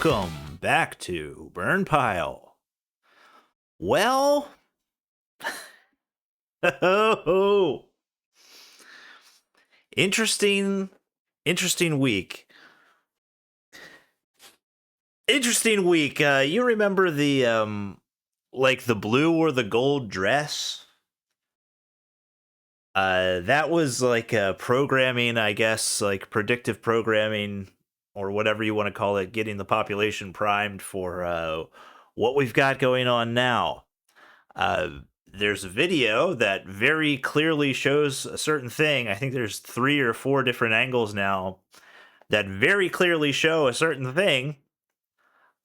Welcome back to Burn Pile. Well, oh, interesting, interesting week. Interesting week. You remember the like the blue or the gold dress? That was like programming, I guess, like predictive programming or whatever you want to call it, getting the population primed for what we've got going on now. Uh, there's a video that very clearly shows a certain thing. I think there's 3 or 4 different angles now that very clearly show a certain thing.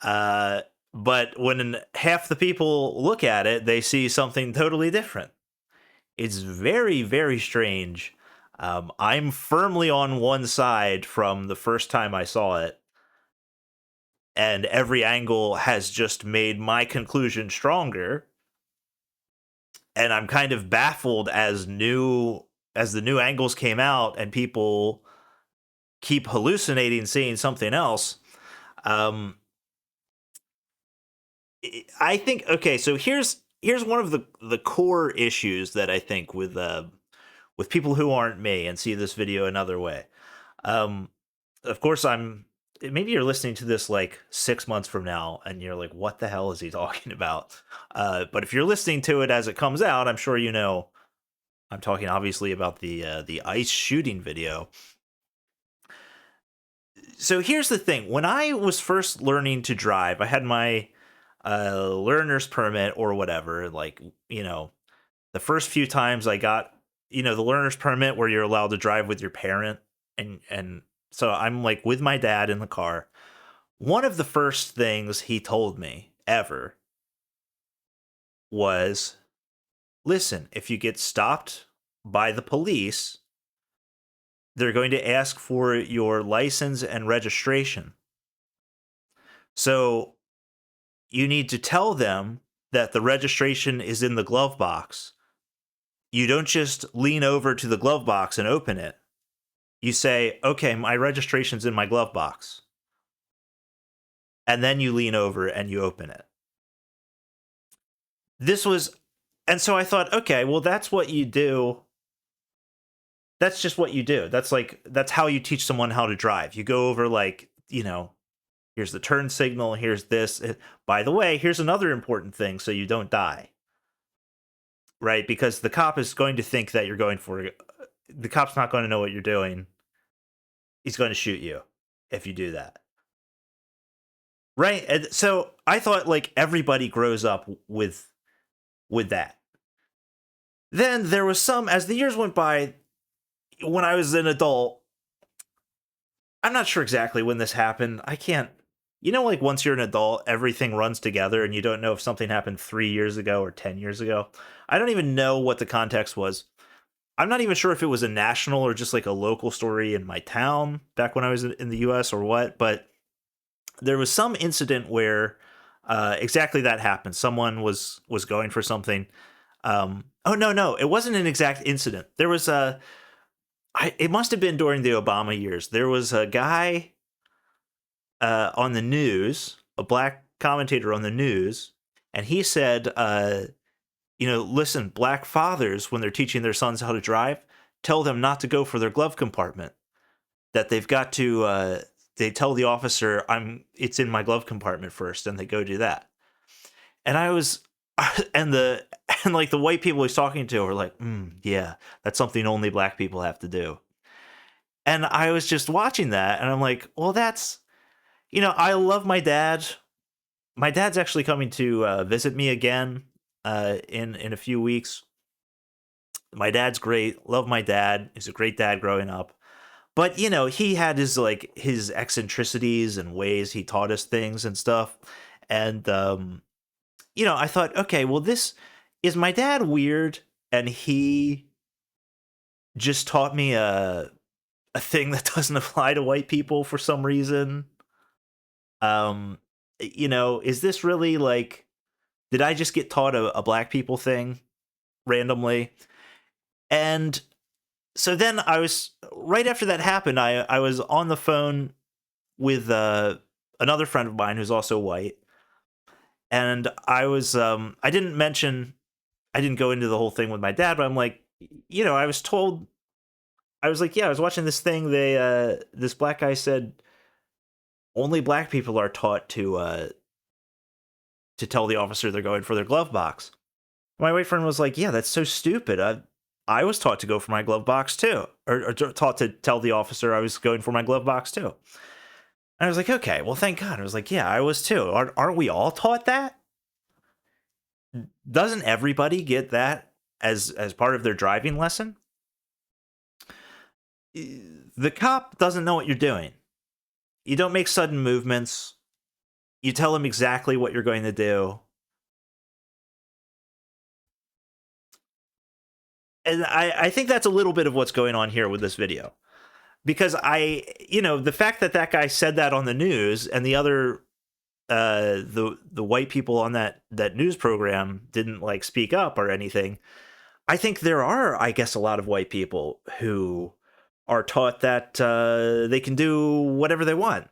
Uh, but when half the people look at it, they see something totally different. It's very, very strange. I'm firmly on one side from the first time I saw it, and every angle has just made my conclusion stronger. And I'm kind of baffled as the new angles came out and people keep hallucinating seeing something else. Um, I think okay, so here's one of the core issues that I think with people who aren't me and see this video another way. Um, of course, maybe you're listening to this like 6 months from now and you're like, what the hell is he talking about? But if you're listening to it as it comes out, I'm sure you know I'm talking obviously about the ice shooting video. So here's the thing: when I was first learning to drive, I had my learner's permit or whatever. Like the first few times I got the learner's permit where you're allowed to drive with your parent, and so I'm like with my dad in the car. One of the first things he told me ever was, listen, if you get stopped by the police, they're going to ask for your license and registration. So you need to tell them that the registration is in the glove box. You don't just lean over to the glove box and open it. You say, okay, my registration's in my glove box. And then you lean over and you open it. And so I thought, okay, well, that's what you do. That's just what you do. That's how you teach someone how to drive. You go over here's the turn signal, here's this. By the way, here's another important thing so you don't die. Right? Because the cop is going to think that you're going for the cop's not going to know what you're doing. He's going to shoot you if you do that. Right? And so I thought like everybody grows up with that. Then there was as the years went by, when I was an adult, I'm not sure exactly when this happened. I can't, like once you're an adult, everything runs together and you don't know if something happened 3 years ago or 10 years ago. I don't even know what the context was. I'm not even sure if it was a national or just like a local story in my town back when I was in the US or what, but there was some incident where exactly that happened. Someone was going for something. Oh, no, it wasn't an exact incident. There was it must have been during the Obama years. There was a guy on the news, a black commentator on the news, and he said, listen, black fathers, when they're teaching their sons how to drive, tell them not to go for their glove compartment. That they've got to, they tell the officer, it's in my glove compartment first, and they go do that. And I was, and like the white people he's talking to were like, yeah, that's something only black people have to do. And I was just watching that, and I'm like, well, that's, I love my dad. My dad's actually coming to visit me again in a few weeks. My dad's great. Love my dad. He's a great dad growing up. But, he had his eccentricities and ways he taught us things and stuff. And, I thought, okay, well, is my dad weird? And he just taught me a thing that doesn't apply to white people for some reason. Is this really like, did I just get taught a black people thing randomly? And so then right after that happened, I was on the phone with another friend of mine who's also white, and I didn't mention, I didn't go into the whole thing with my dad, but I'm like, I was told, I was like, yeah, I was watching this thing. This black guy said only black people are taught to tell the officer they're going for their glove box. My white friend was like, yeah, that's so stupid. I was taught to go for my glove box too, or taught to tell the officer I was going for my glove box too. And I was like, okay, well, thank God. I was like, yeah, I was too. Aren't we all taught that? Doesn't everybody get that as part of their driving lesson? The cop doesn't know what you're doing. You don't make sudden movements. You tell him exactly what you're going to do. And I think that's a little bit of what's going on here with this video. Because the fact that that guy said that on the news and the other, the white people on that news program didn't like speak up or anything. I think there are, I guess, a lot of white people who are taught that they can do whatever they want.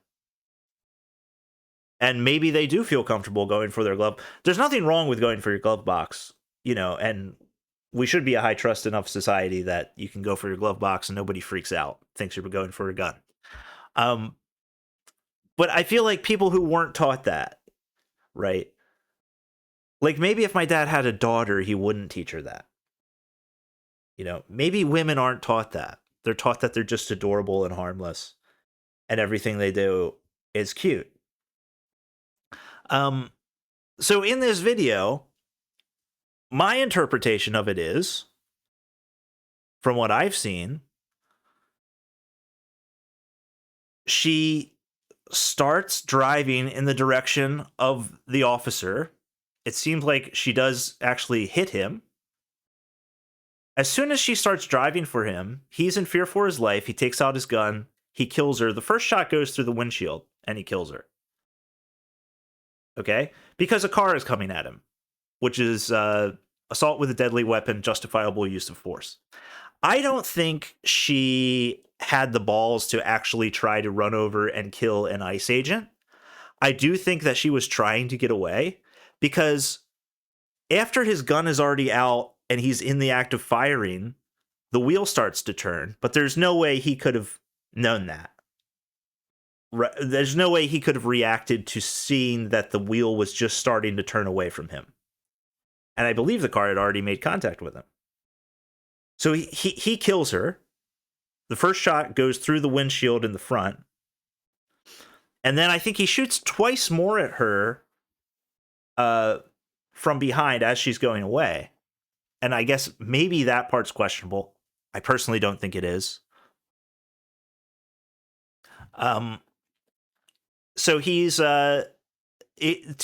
And maybe they do feel comfortable going for their glove. There's nothing wrong with going for your glove box, and we should be a high trust enough society that you can go for your glove box and nobody freaks out, thinks you're going for a gun. But I feel like people who weren't taught that, right? Like maybe if my dad had a daughter, he wouldn't teach her that. Maybe women aren't taught that. They're taught that they're just adorable and harmless and everything they do is cute. So in this video, my interpretation of it is, from what I've seen, she starts driving in the direction of the officer. It seems like she does actually hit him. As soon as she starts driving for him, he's in fear for his life. He takes out his gun. He kills her. The first shot goes through the windshield, and he kills her. Okay? Because a car is coming at him, which is assault with a deadly weapon, justifiable use of force. I don't think she had the balls to actually try to run over and kill an ICE agent. I do think that she was trying to get away, because after his gun is already out and he's in the act of firing, the wheel starts to turn, but there's no way he could have known that. There's no way he could have reacted to seeing that the wheel was just starting to turn away from him. And I believe the car had already made contact with him. So he kills her. The first shot goes through the windshield in the front. And then I think he shoots twice more at her from behind as she's going away. And I guess maybe that part's questionable. I personally don't think it is. So he's to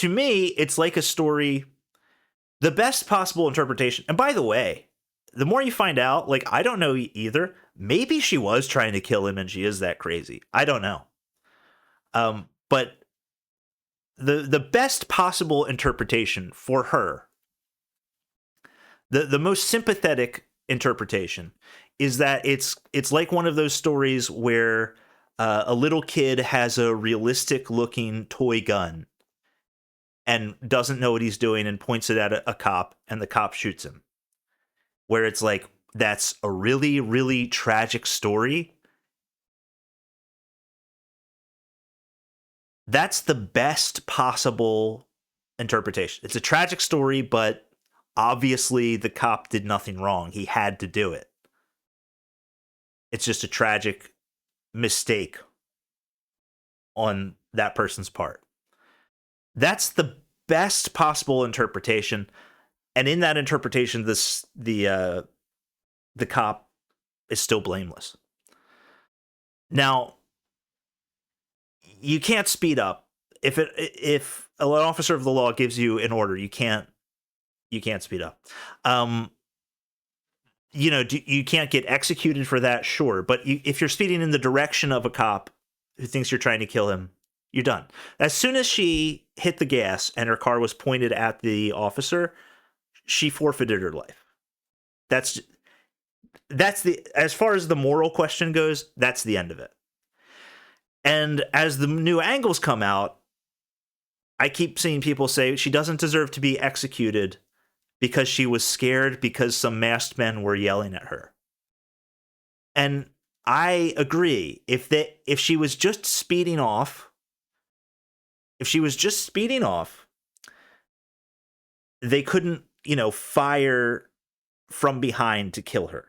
me, it's like a story. The best possible interpretation. And by the way, the more you find out, like, I don't know either. Maybe she was trying to kill him and she is that crazy. I don't know. But the best possible interpretation for her, the most sympathetic interpretation, is that it's like one of those stories where a little kid has a realistic looking toy gun and doesn't know what he's doing and points it at a cop, and the cop shoots him. Where it's like, that's a really, really tragic story. That's the best possible interpretation. It's a tragic story, but obviously the cop did nothing wrong. He had to do it. It's just a tragic mistake on that person's part. That's the best possible interpretation. And in that interpretation, the cop is still blameless. Now, you can't speed up. If an officer of the law gives you an order, you can't speed up. You can't get executed for that, sure. But if you're speeding in the direction of a cop who thinks you're trying to kill him, you're done. As soon as she hit the gas and her car was pointed at the officer, she forfeited her life. That's as far as the moral question goes, that's the end of it. And as the new angles come out, I keep seeing people say she doesn't deserve to be executed because she was scared because some masked men were yelling at her. And I agree. If she was just speeding off, they couldn't, fire from behind to kill her.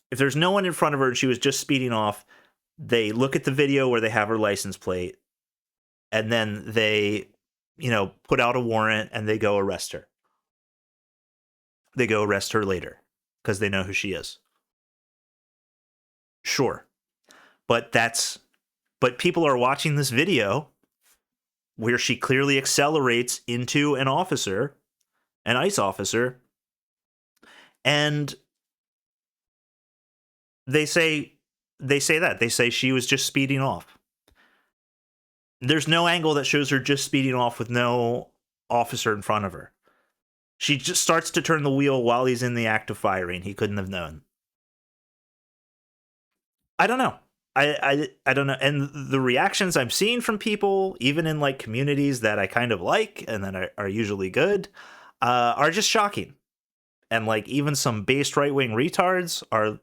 If there's no one in front of her and she was just speeding off, they look at the video where they have her license plate, and then they, put out a warrant and they go arrest her. They go arrest her later because they know who she is. Sure. But people are watching this video where she clearly accelerates into an ICE officer, and they say she was just speeding off. There's no angle that shows her just speeding off with no officer in front of her. She just starts to turn the wheel while he's in the act of firing. He couldn't have known. I don't know. I don't know. And the reactions I'm seeing from people, even in like communities that I kind of like and that are usually good, are just shocking. And like even some based right-wing retards are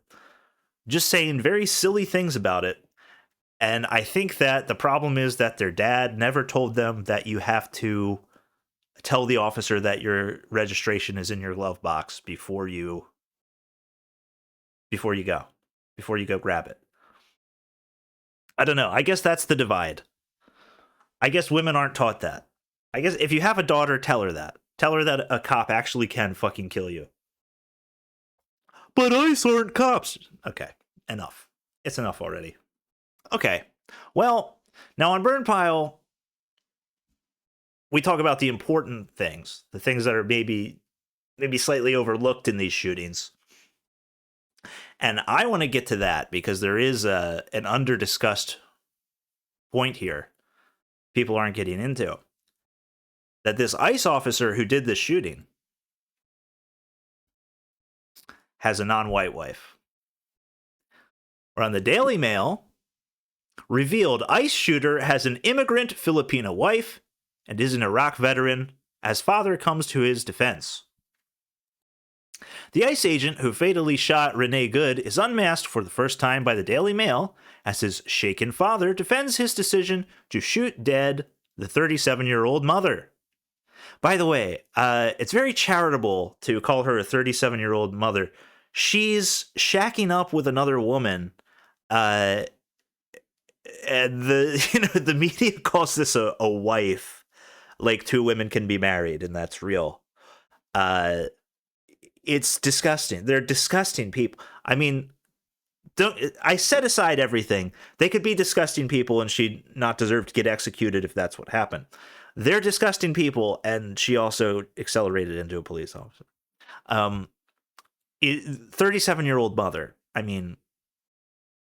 just saying very silly things about it. And I think that the problem is that their dad never told them that you have to tell the officer that your registration is in your glove box before you go grab it. I don't know. I guess that's the divide. I guess women aren't taught that. I guess if you have a daughter, tell her that. Tell her that a cop actually can fucking kill you. But ICE aren't cops. Okay, enough. It's enough already. Okay, well, now on Burn Pile, we talk about the important things, the things that are maybe slightly overlooked in these shootings. And I want to get to that because there is an under-discussed point here people aren't getting into. That this ICE officer who did this shooting has a non-white wife. Or on the Daily Mail, revealed ICE shooter has an immigrant Filipina wife and is an Iraq veteran as father comes to his defense. The ICE agent who fatally shot Renee Good is unmasked for the first time by the Daily Mail as his shaken father defends his decision to shoot dead the 37-year-old mother. By the way, it's very charitable to call her a 37-year-old mother. She's shacking up with another woman, and the media calls this a wife. Like, two women can be married, and that's real. It's disgusting. They're disgusting people. I mean, I set aside everything. They could be disgusting people, and she'd not deserve to get executed if that's what happened. They're disgusting people, and she also accelerated into a police officer. 37-year-old mother. I mean,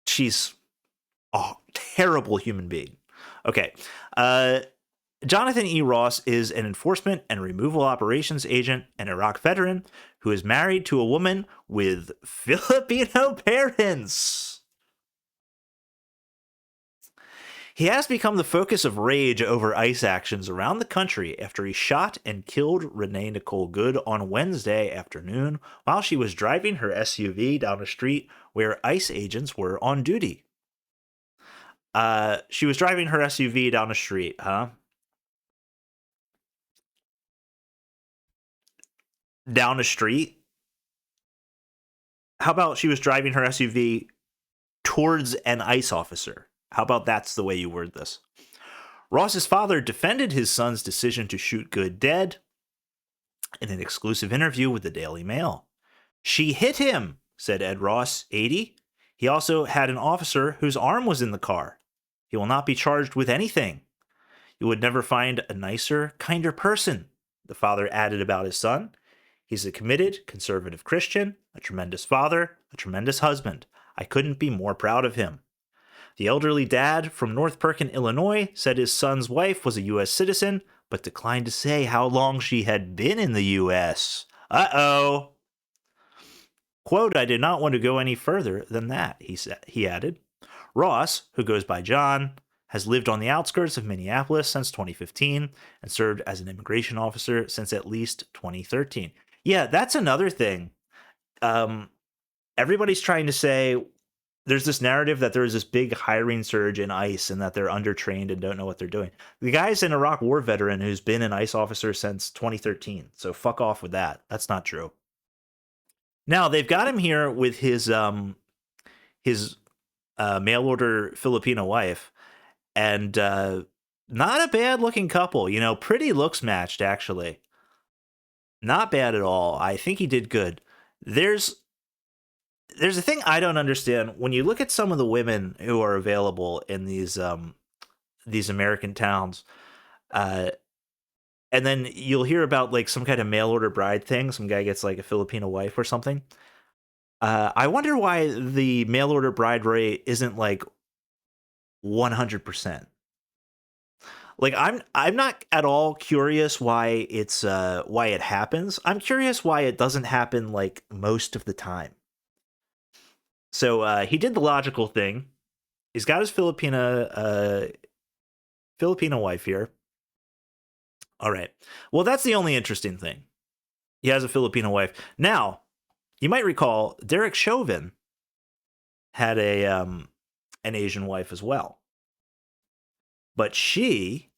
she's a terrible human being. Okay. Jonathan E. Ross is an enforcement and removal operations agent, an Iraq veteran who is married to a woman with Filipino parents. He has become the focus of rage over ICE actions around the country after he shot and killed Renee Nicole Good on Wednesday afternoon while she was driving her SUV down a street where ICE agents were on duty. She was driving her SUV down a street, huh? Down a street? How about she was driving her SUV towards an ICE officer? How about that's the way you word this? Ross's father defended his son's decision to shoot Good dead in an exclusive interview with the Daily Mail. She hit him, said Ed Ross, 80. He also had an officer whose arm was in the car. He will not be charged with anything. You would never find a nicer, kinder person, the father added about his son. He's a committed, conservative Christian, a tremendous father, a tremendous husband. I couldn't be more proud of him. The elderly dad from North Perkin, Illinois, said his son's wife was a U.S. citizen, but declined to say how long she had been in the U.S. Uh-oh. Quote, I did not want to go any further than that, he added. Ross, who goes by John, has lived on the outskirts of Minneapolis since 2015 and served as an immigration officer since at least 2013. Yeah, that's another thing. Um, Everybody's trying to say there's this narrative that there is this big hiring surge in ICE and that they're undertrained and don't know what they're doing. The guy's an Iraq War veteran who's been an ICE officer since 2013. So fuck off with that. That's not true. Now they've got him here with his mail order Filipino wife, and not a bad looking couple. You know, pretty looks matched actually. Not bad at all. I think he did good. There's a thing I don't understand when you look at some of the women who are available in these American towns, uh, and then you'll hear about like some kind of mail order bride thing. Some guy gets like a Filipino wife or something. I wonder why the mail order bride rate isn't like 100%. Like I'm not at all curious why why it happens. I'm curious why it doesn't happen like most of the time. So he did the logical thing. He's got his Filipino wife here. All right. Well, that's the only interesting thing. He has a Filipino wife. Now, you might recall Derek Chauvin had an Asian wife as well. But she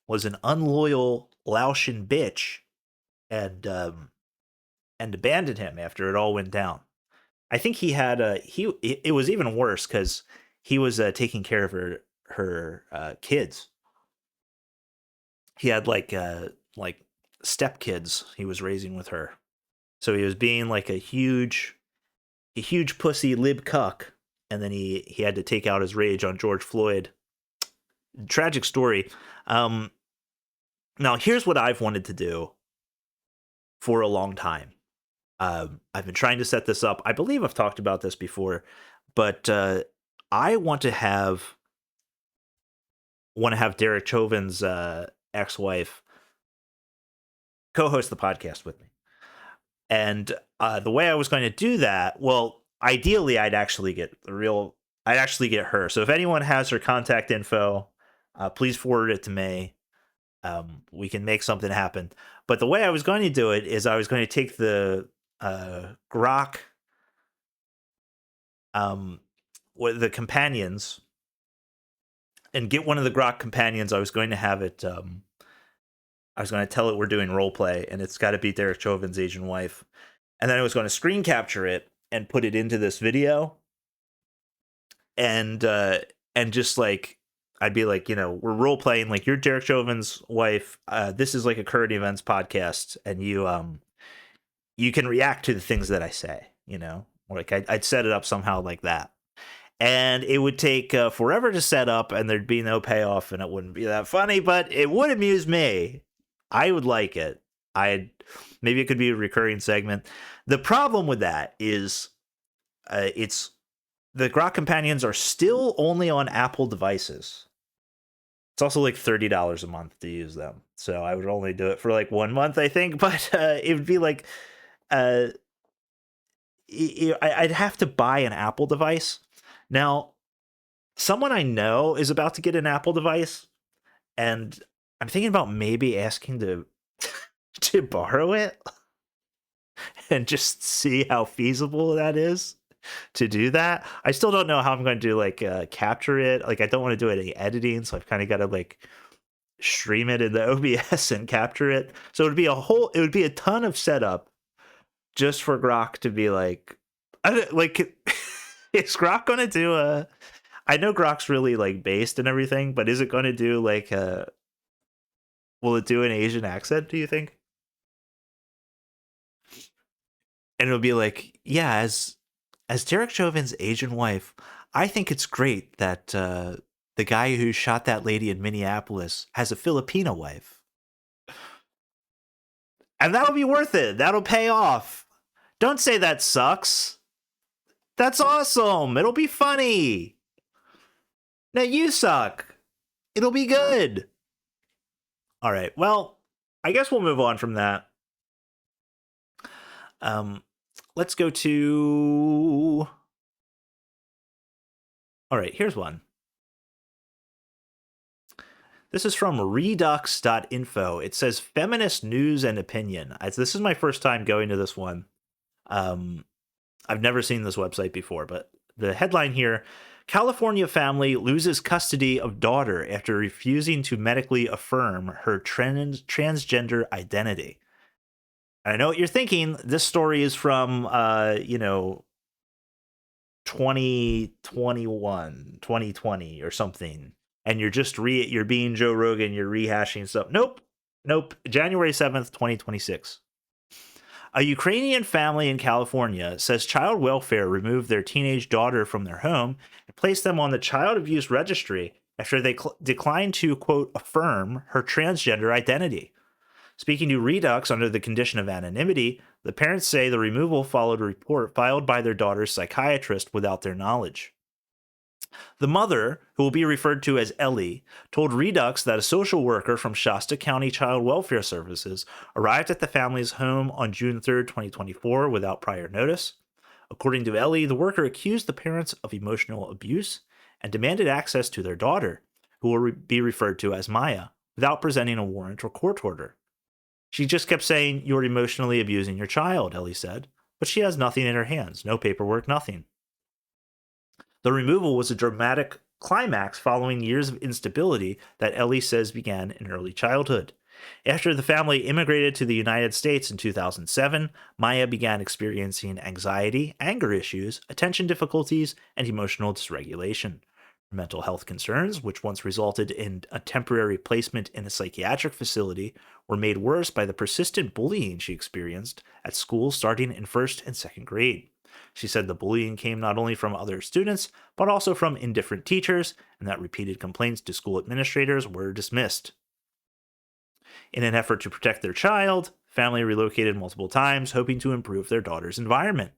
was an unloyal Laotian bitch and abandoned him after it all went down. I think he had it was even worse because he was taking care of her kids. He had like step kids he was raising with her. So he was being like a huge pussy lib cuck, and then he had to take out his rage on George Floyd. Tragic story. Now here's what I've wanted to do for a long time. I've been trying to set this up. I believe I've talked about this before, but I want to have Derek Chauvin's ex-wife co-host the podcast with me. And the way I was going to do that, well, ideally, I'd actually get her. So if anyone has her contact info, please forward it to me. We can make something happen. But the way I was going to do it is I was going to take the Grok, with the companions, and get one of the Grok companions. I was going to have it. I was going to tell it we're doing role play, and it's got to be Derek Chauvin's Asian wife. And then I was going to screen capture it and put it into this video. And just like, I'd be like, you know, we're role playing, like, you're Derek Chauvin's wife. This is like a current events podcast, and you can react to the things that I say, you know, like I'd set it up somehow like that. And it would take forever to set up, and there'd be no payoff, and it wouldn't be that funny, but it would amuse me. I would like it. Maybe it could be a recurring segment. The problem with that is it's the Grok companions are still only on Apple devices. It's also like $30 a month to use them. So I would only do it for like 1 month, I think. But it would be like I'd have to buy an Apple device. Now, someone I know is about to get an Apple device, and I'm thinking about maybe asking to to borrow it and just see how feasible that is to do that. I still don't know how I'm going to do like capture it. Like I don't want to do any editing, so I've kind of got to like stream it in the OBS and capture it. So it would be a ton of setup just for Grok to be like, is Grok going to do I know Grok's really like based and everything, but is it going to do like will it do an Asian accent, do you think? And it'll be like, yeah, as Derek Chauvin's Asian wife, I think it's great that the guy who shot that lady in Minneapolis has a Filipino wife. And that'll be worth it. That'll pay off. Don't say that sucks. That's awesome. It'll be funny. Now you suck. It'll be good. All right. Well, I guess we'll move on from that. Let's go to All right, here's one. This is from redux.info. It says feminist news and opinion. This is my first time going to this one. Um, I've never seen this website before, but the headline here: California family loses custody of daughter after refusing to medically affirm her transgender identity. And I know what you're thinking. This story is from, 2021, 2020 or something. And you're being Joe Rogan, you're rehashing stuff. Nope. Nope. January 7th, 2026. A Ukrainian family in California says child welfare removed their teenage daughter from their home and placed them on the child abuse registry after they declined to, quote, affirm her transgender identity. Speaking to Redux under the condition of anonymity, the parents say the removal followed a report filed by their daughter's psychiatrist without their knowledge. The mother, who will be referred to as Ellie, told Redux that a social worker from Shasta County Child Welfare Services arrived at the family's home on June 3rd, 2024, without prior notice. According to Ellie, the worker accused the parents of emotional abuse and demanded access to their daughter, who will be referred to as Maya, without presenting a warrant or court order. She just kept saying, "You're emotionally abusing your child," Ellie said, but she has nothing in her hands, no paperwork, nothing. The removal was a dramatic climax following years of instability that Ellie says began in early childhood. After the family immigrated to the United States in 2007, Maya began experiencing anxiety, anger issues, attention difficulties, and emotional dysregulation. Her mental health concerns, which once resulted in a temporary placement in a psychiatric facility, were made worse by the persistent bullying she experienced at school starting in first and second grade. She said the bullying came not only from other students, but also from indifferent teachers, and that repeated complaints to school administrators were dismissed. In an effort to protect their child, family relocated multiple times, hoping to improve their daughter's environment.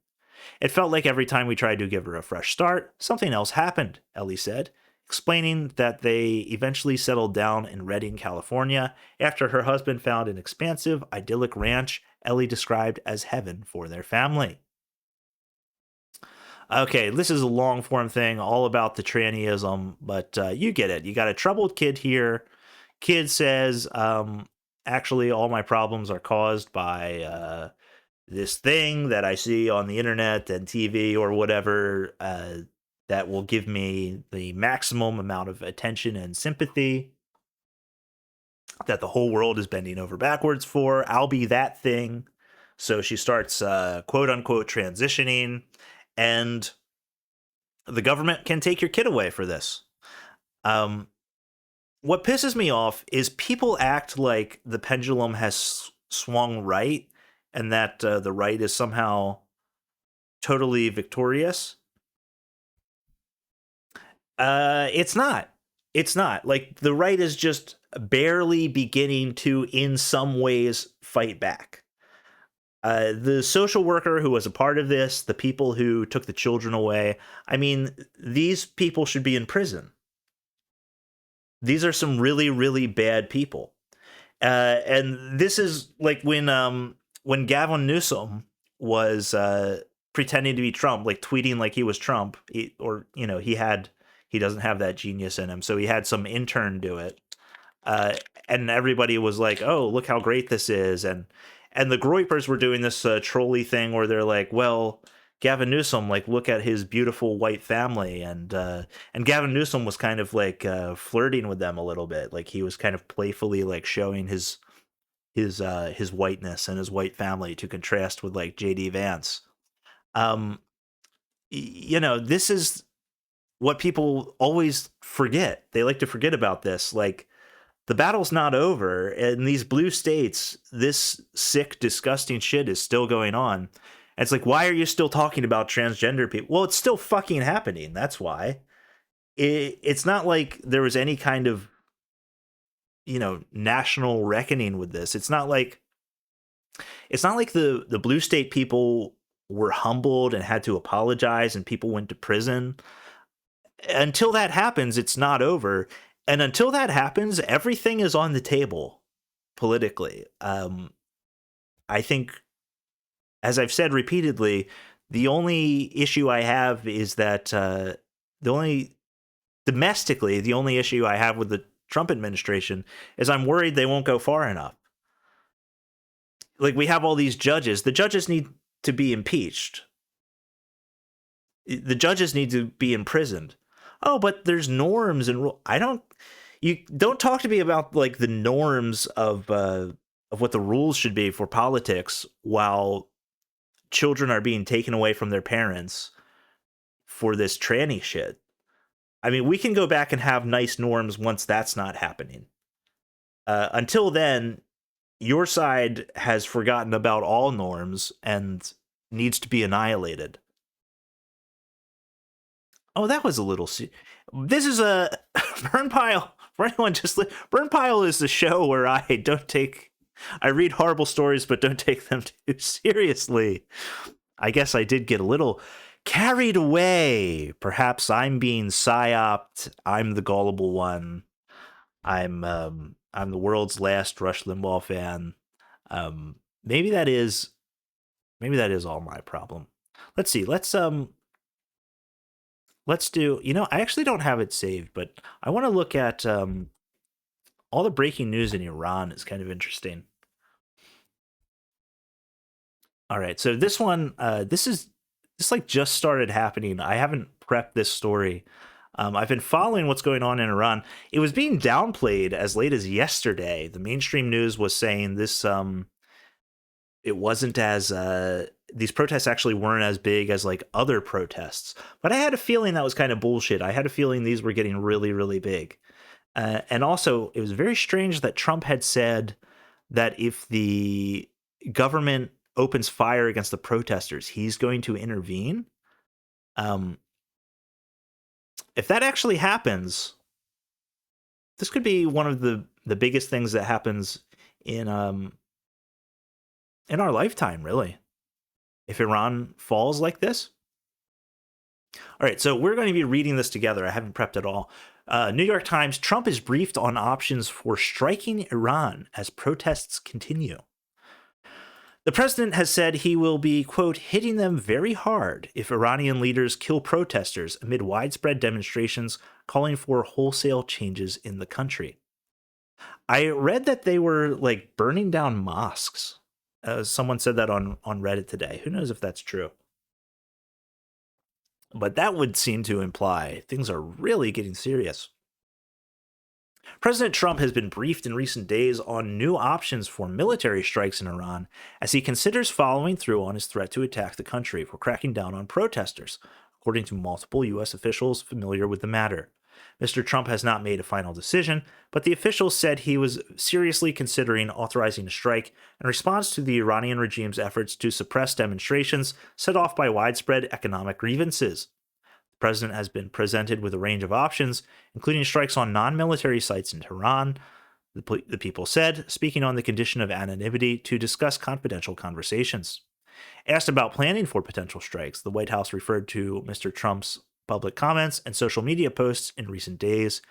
It felt like every time we tried to give her a fresh start, something else happened, Ellie said, explaining that they eventually settled down in Redding, California, after her husband found an expansive, idyllic ranch Ellie described as heaven for their family. Okay, this is a long form thing all about the trannyism, but you get it. You got a troubled kid here. Kid says, actually, all my problems are caused by this thing that I see on the internet and TV or whatever that will give me the maximum amount of attention and sympathy that the whole world is bending over backwards for. I'll be that thing. So she starts quote unquote transitioning, and the government can take your kid away for this. What pisses me off is people act like the pendulum has swung right and that the right is somehow totally victorious. It's not. It's not. Like, the right is just barely beginning to, in some ways, fight back. The social worker who was a part of this, the people who took the children away, I mean, these people should be in prison. These are some really, really bad people. And this is like when Gavin Newsom was pretending to be Trump, like tweeting like he was Trump, he doesn't have that genius in him, so he had some intern do it, and everybody was like, "Oh, look how great this is," and the Groypers were doing this trolley thing where they're like, "Well, Gavin Newsom, like, look at his beautiful white family," and Gavin Newsom was kind of like flirting with them a little bit, like he was kind of playfully like showing his whiteness and his white family to contrast with like JD Vance. Um, this is what people always forget. They like to forget about this. Like, the battle's not over. In these blue states, this sick, disgusting shit is still going on. And it's like, why are you still talking about transgender people? Well, it's still fucking happening. That's why. It's not like there was any kind of, national reckoning with this. It's not like the blue state people were humbled and had to apologize and people went to prison. Until that happens, it's not over. And until that happens, everything is on the table politically. I think, as I've said repeatedly, the only issue I have is that the only domestically, the only issue I have with the Trump administration is I'm worried they won't go far enough. Like, we have all these judges. The judges need to be impeached. The judges need to be imprisoned. Oh, but there's norms and rules. You don't talk to me about like the norms of what the rules should be for politics while children are being taken away from their parents for this tranny shit. I mean, we can go back and have nice norms once that's not happening. Until then, your side has forgotten about all norms and needs to be annihilated. Oh, that was a little. This is a Burn Pile. For anyone Burn Pile is the show where I read horrible stories, but don't take them too seriously. I guess I did get a little carried away. Perhaps I'm being psyoped. I'm the gullible one. I'm the world's last Rush Limbaugh fan. Maybe that is all my problem. Let's see. Let's do. I actually don't have it saved, but I want to look at all the breaking news in Iran. Is kind of interesting. All right, so this one, this like just started happening. I haven't prepped this story. I've been following what's going on in Iran. It was being downplayed as late as yesterday. The mainstream news was saying this. It wasn't as these protests actually weren't as big as like other protests. But I had a feeling that was kind of bullshit. I had a feeling these were getting really, really big. And also, it was very strange that Trump had said that if the government opens fire against the protesters, he's going to intervene. If that actually happens, this could be one of the biggest things that happens in our lifetime, really. If Iran falls like this. All right, so we're going to be reading this together. I haven't prepped at all. New York Times, Trump is briefed on options for striking Iran as protests continue. The president has said he will be, quote, hitting them very hard if Iranian leaders kill protesters amid widespread demonstrations calling for wholesale changes in the country. I read that they were like burning down mosques. Someone said that on Reddit today. Who knows if that's true? But that would seem to imply things are really getting serious. President Trump has been briefed in recent days on new options for military strikes in Iran as he considers following through on his threat to attack the country for cracking down on protesters, according to multiple U.S. officials familiar with the matter. Mr. Trump has not made a final decision, but the officials said he was seriously considering authorizing a strike in response to the Iranian regime's efforts to suppress demonstrations set off by widespread economic grievances. The president has been presented with a range of options, including strikes on non-military sites in Tehran, the people said, speaking on the condition of anonymity to discuss confidential conversations. Asked about planning for potential strikes, the White House referred to Mr. Trump's public comments and social media posts in recent days.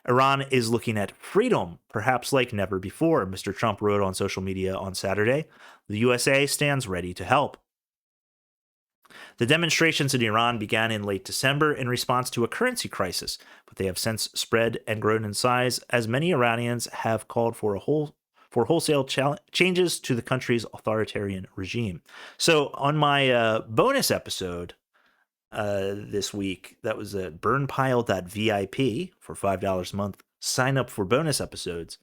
Iran is looking at freedom, perhaps like never before, Mr. Trump wrote on social media on Saturday. The USA stands ready to help. The demonstrations in Iran began in late December in response to a currency crisis, but they have since spread and grown in size as many Iranians have called for wholesale changes to the country's authoritarian regime. So on my bonus episode this week, that was at burnpile.vip for $5 a month. Sign up for bonus episodes.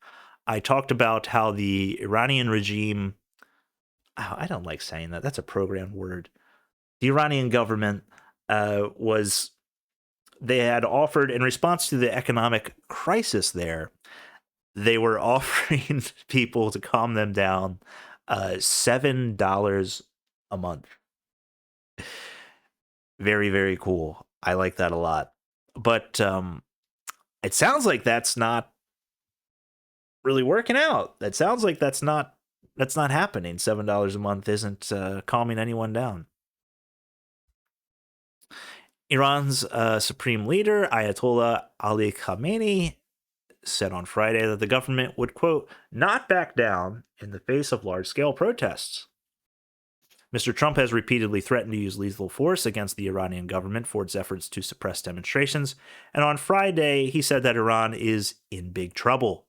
I talked about how the Iranian regime, I don't like saying that. That's a programmed word. The Iranian government they had offered, in response to the economic crisis there, they were offering people to calm them down $7 a month. Very, very cool. I like that a lot. But it sounds like that's not really working out. It sounds like that's not happening. $7 a month isn't calming anyone down. Iran's supreme leader, Ayatollah Ali Khamenei, said on Friday that the government would, quote, not back down in the face of large-scale protests. Mr. Trump has repeatedly threatened to use lethal force against the Iranian government for its efforts to suppress demonstrations, and on Friday, he said that Iran is in big trouble.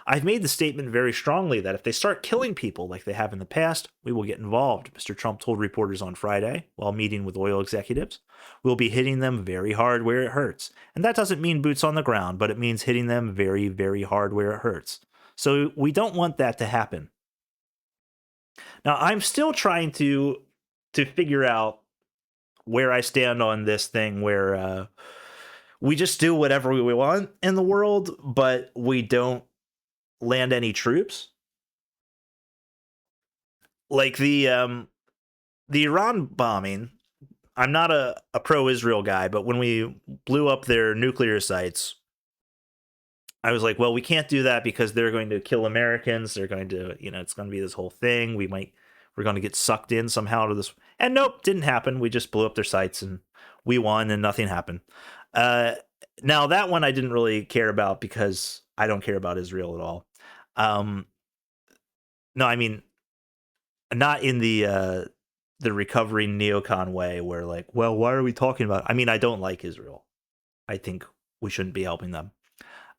I've made the statement very strongly that if they start killing people like they have in the past, we will get involved, Mr. Trump told reporters on Friday while meeting with oil executives. We'll be hitting them very hard where it hurts. And that doesn't mean boots on the ground, but it means hitting them very, very hard where it hurts. So we don't want that to happen. Now, I'm still trying to figure out where I stand on this thing where we just do whatever we want in the world, but we don't land any troops. Like the Iran bombing, I'm not a pro-Israel guy, but when we blew up their nuclear sites, I was like, well, we can't do that because they're going to kill Americans. They're going to, it's going to be this whole thing. We're going to get sucked in somehow to this. And nope, didn't happen. We just blew up their sites and we won and nothing happened. Now that one I didn't really care about because I don't care about Israel at all. No, I mean, not in the recovering neocon way where like, well, why are we talking about? I mean, I don't like Israel. I think we shouldn't be helping them.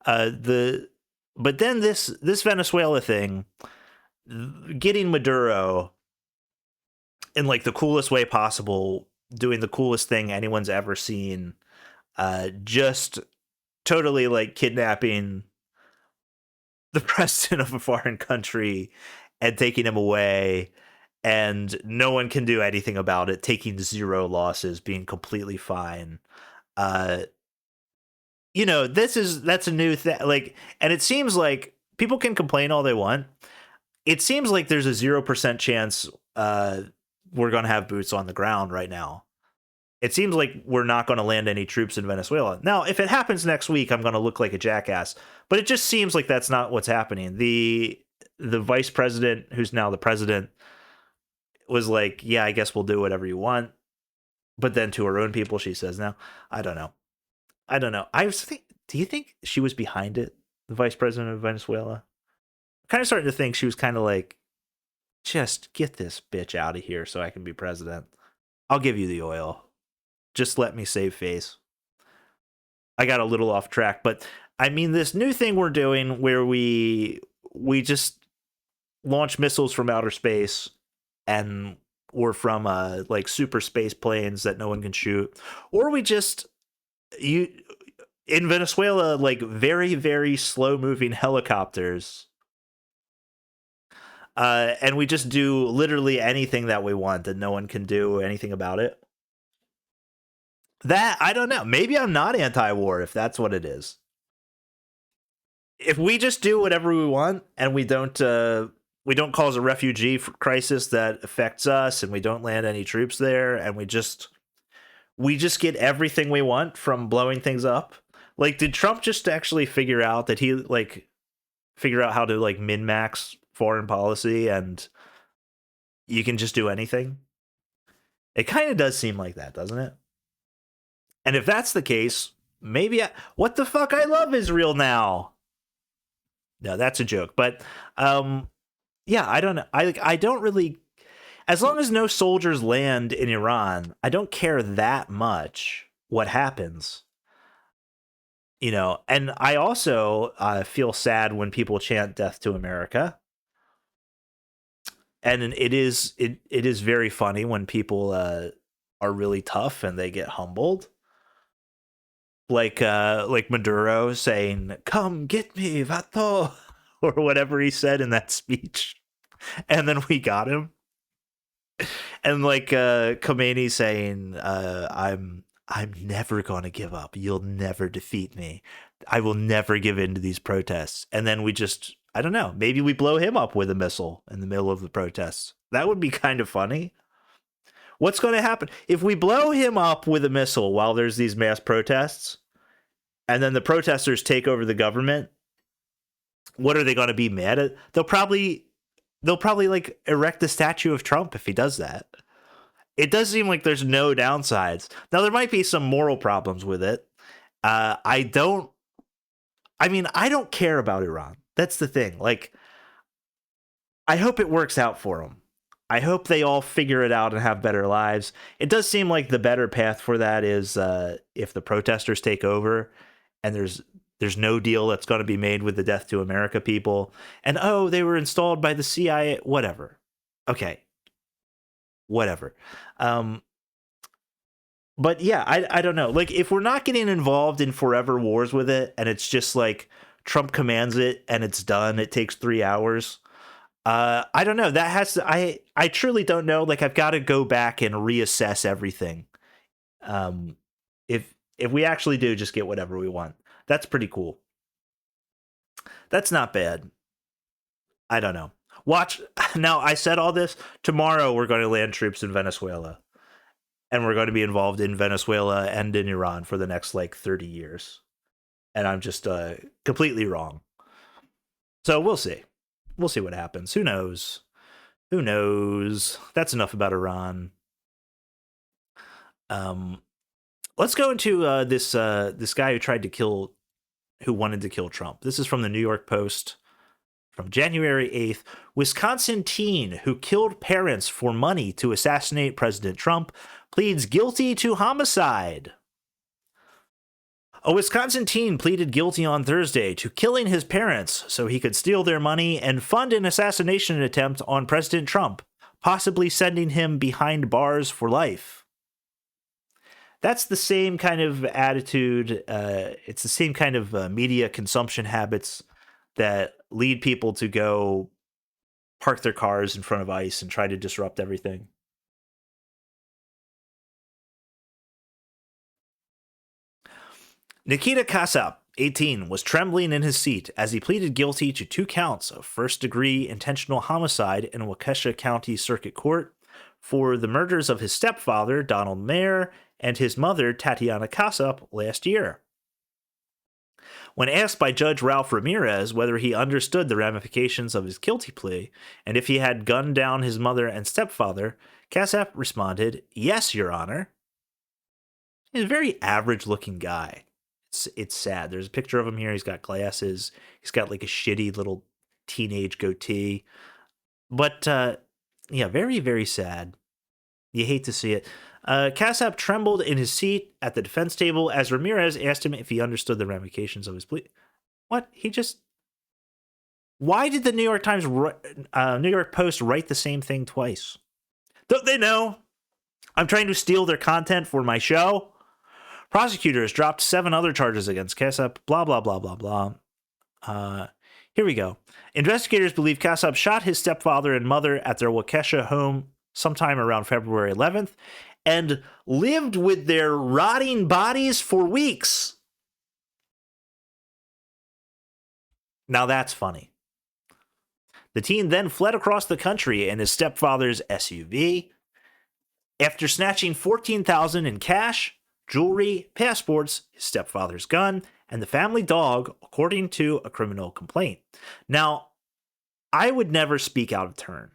But then this Venezuela thing, getting Maduro in like the coolest way possible, doing the coolest thing anyone's ever seen, just totally like kidnapping the president of a foreign country and taking him away, and no one can do anything about it, taking 0 losses, being completely fine. That's a new thing. Like, and it seems like people can complain all they want. It seems like there's a 0% chance we're going to have boots on the ground right now. It seems like we're not going to land any troops in Venezuela. Now, if it happens next week, I'm going to look like a jackass. But it just seems like that's not what's happening. The vice president, who's now the president, was like, yeah, I guess we'll do whatever you want. But then to her own people, she says, no, I don't know. Do you think she was behind it? The vice president of Venezuela? I'm kind of starting to think she was kind of like, just get this bitch out of here so I can be president. I'll give you the oil. Just let me save face. I got a little off track, but I mean, this new thing we're doing where we just launch missiles from outer space and or from like super space planes that no one can shoot, or we just in Venezuela, like very, very slow moving helicopters. And we just do literally anything that we want and no one can do anything about it. That, I don't know. Maybe I'm not anti-war if that's what it is. If we just do whatever we want and we don't cause a refugee crisis that affects us and we don't land any troops there and we just get everything we want from blowing things up. Like, did Trump just actually figure out how to like min-max foreign policy and you can just do anything? It kind of does seem like that, doesn't it? And if that's the case, maybe what the fuck? I love Israel now. No, that's a joke. But yeah, I don't know. I don't really, as long as no soldiers land in Iran, I don't care that much what happens. And I also feel sad when people chant death to America. And it is very funny when people are really tough and they get humbled. Like Maduro saying, "Come get me, vato," or whatever he said in that speech. And then we got him. And like Khomeini saying, I'm never going to give up. You'll never defeat me. I will never give in to these protests. And then we just, I don't know, maybe we blow him up with a missile in the middle of the protests. That would be kind of funny. What's going to happen if we blow him up with a missile while there's these mass protests and then the protesters take over the government? What are they going to be mad at? They'll probably like erect a statue of Trump if he does that. It does seem like there's no downsides. Now, there might be some moral problems with it. I don't care about Iran. That's the thing. Like, I hope it works out for them. I hope they all figure it out and have better lives. It does seem like the better path for that is if the protesters take over and there's no deal that's going to be made with the Death to America people. And oh, they were installed by the CIA, whatever. Okay. Whatever. But yeah, I don't know. Like, if we're not getting involved in forever wars with it, and it's just like Trump commands it and it's done, it takes 3 hours. I don't know. That has to, I truly don't know. Like, I've got to go back and reassess everything. Um, if we actually do just get whatever we want, that's pretty cool. That's not bad. I don't know. Watch now. I said all this. Tomorrow we're going to land troops in Venezuela, and we're going to be involved in Venezuela and in Iran for the next like 30 years. And I'm just completely wrong. So we'll see. We'll see what happens. Who knows? Who knows? That's enough about Iran. Let's go into this guy who wanted to kill Trump. This is from the New York Post from January 8th. Wisconsin teen who killed parents for money to assassinate President Trump pleads guilty to homicide. A Wisconsin teen pleaded guilty on Thursday to killing his parents so he could steal their money and fund an assassination attempt on President Trump, possibly sending him behind bars for life. That's the same kind of attitude. It's the same kind of media consumption habits that lead people to go park their cars in front of ICE and try to disrupt everything. Nikita Casap, 18, was trembling in his seat as he pleaded guilty to 2 counts of first-degree intentional homicide in Waukesha County Circuit Court for the murders of his stepfather, Donald Mayer, and his mother, Tatiana Casap, last year. When asked by Judge Ralph Ramirez whether he understood the ramifications of his guilty plea and if he had gunned down his mother and stepfather, Casap responded, "Yes, Your Honor." He's a very average-looking guy. It's sad. There's a picture of him here. He's got glasses. He's got like a shitty little teenage goatee. But yeah, very, very sad. You hate to see it. Casap trembled in his seat at the defense table as Ramirez asked him if he understood the ramifications of his plea. What? Why did the New York Post write the same thing twice? Don't they know I'm trying to steal their content for my show? Prosecutors dropped 7 other charges against Casap, blah, blah, blah, blah, blah. Here we go. Investigators believe Casap shot his stepfather and mother at their Waukesha home sometime around February 11th and lived with their rotting bodies for weeks. Now that's funny. The teen then fled across the country in his stepfather's SUV. After snatching $14,000 in cash, jewelry, passports, his stepfather's gun, and the family dog, according to a criminal complaint. Now, I would never speak out of turn,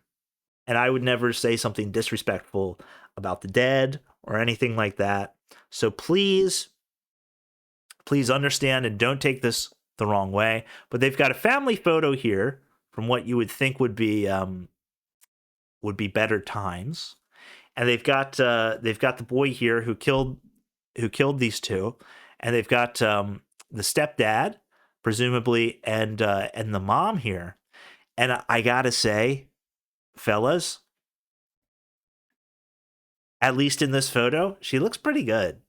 and I would never say something disrespectful about the dead or anything like that. So please understand and don't take this the wrong way. But they've got a family photo here from what you would think would be better times, and they've got the boy here who killed these two, and they've got the stepdad, presumably, and the mom here. And I gotta say, fellas, at least in this photo, she looks pretty good.